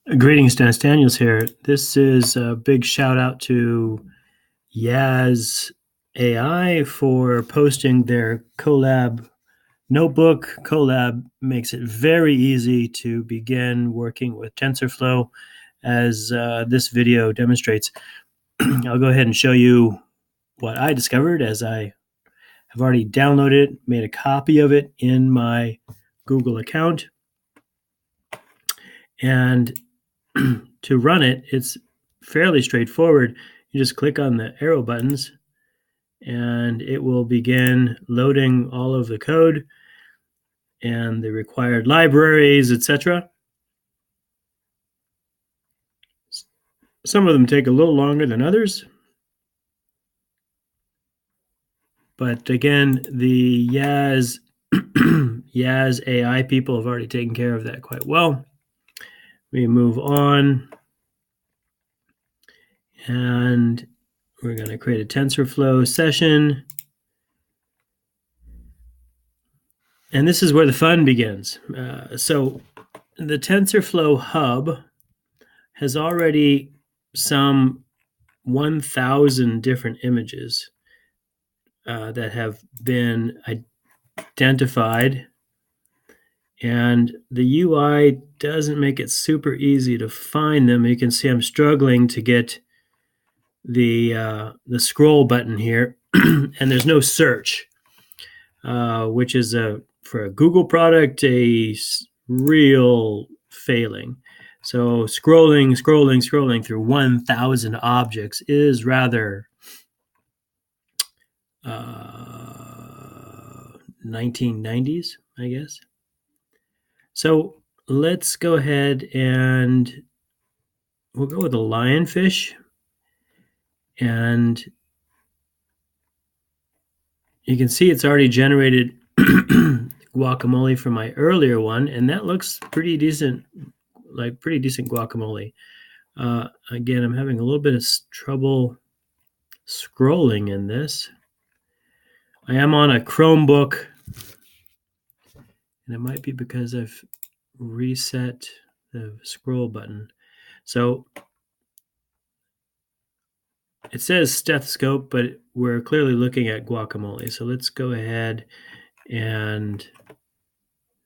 Greetings, Dennis Daniels here. This is a big shout out to Yaz AI for posting their Colab notebook. Colab makes it very easy to begin working with Tensorflow, as this video demonstrates. I'll go ahead and show you what I discovered, as I have already downloaded it, made a copy of it in my Google account. And to run it, it's fairly straightforward. You just click on the arrow buttons and it will begin loading all of the code and the required libraries, etc. Some of them take a little longer than others. But again, the Yaz AI people have already taken care of that quite well. We move on. And we're going to create a TensorFlow session. And this is where the fun begins. So the TensorFlow hub has already some 1,000 different images that have been identified. And the UI doesn't make it super easy to find them. You can see I'm struggling to get the scroll button here, and there's no search, which is for a Google product a real failing. So scrolling through 1,000 objects is rather 1990s, I guess. So let's go ahead and we'll go with a lionfish. And you can see it's already generated guacamole from my earlier one, and that looks pretty decent, like pretty decent guacamole. Again, I'm having a little bit of trouble scrolling in this. I am on a Chromebook, and it might be because I've reset the scroll button. So it says stethoscope, but we're clearly looking at guacamole. So let's go ahead and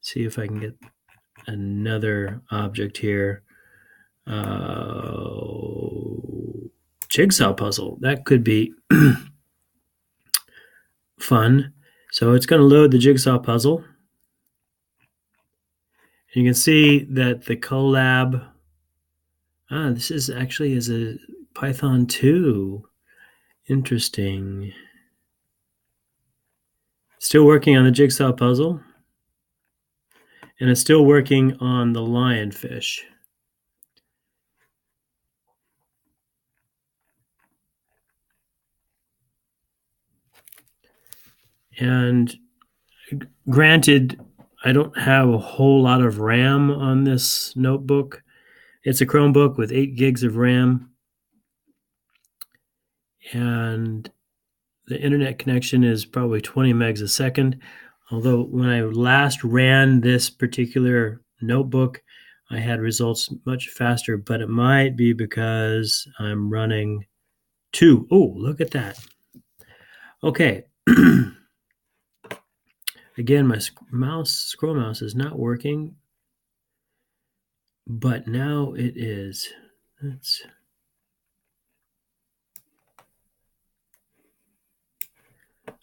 see if I can get another object here. Jigsaw puzzle. That could be fun. So it's going to load the jigsaw puzzle. And you can see that the Colab, this is actually is a Python 2. Interesting. Still working on the jigsaw puzzle. And it's still working on the lionfish. And granted, I don't have a whole lot of RAM on this notebook. It's a Chromebook with 8 gigs of RAM. And the internet connection is probably 20 megs a second. Although when I last ran this particular notebook, I had results much faster, but it might be because I'm running 2. Oh, look at that. Okay. Again, my scroll mouse is not working, but now it is.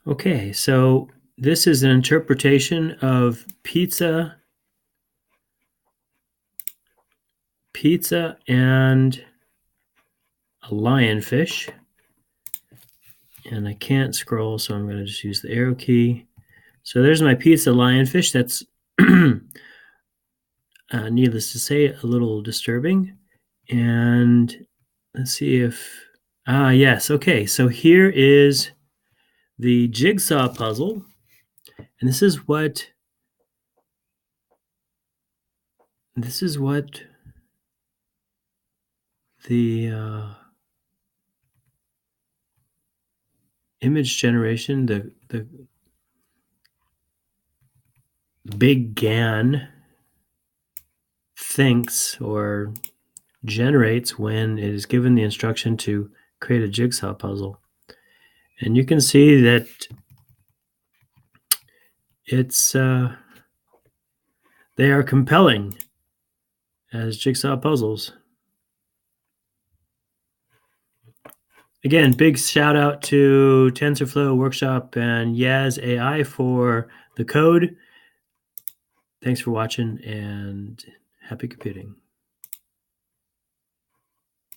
Okay, so this is an interpretation of pizza and a lionfish. And I can't scroll, so I'm going to just use the arrow key. So there's my pizza lionfish. That's, needless to say, a little disturbing. And let's see if, yes, okay. So here is the jigsaw puzzle. And this is what the image generation, the big GAN thinks or generates when it is given the instruction to create a jigsaw puzzle. And you can see that it's they are compelling as jigsaw puzzles. Again, big shout out to TensorFlow Workshop and Yaz AI for the code. Thanks for watching and happy computing.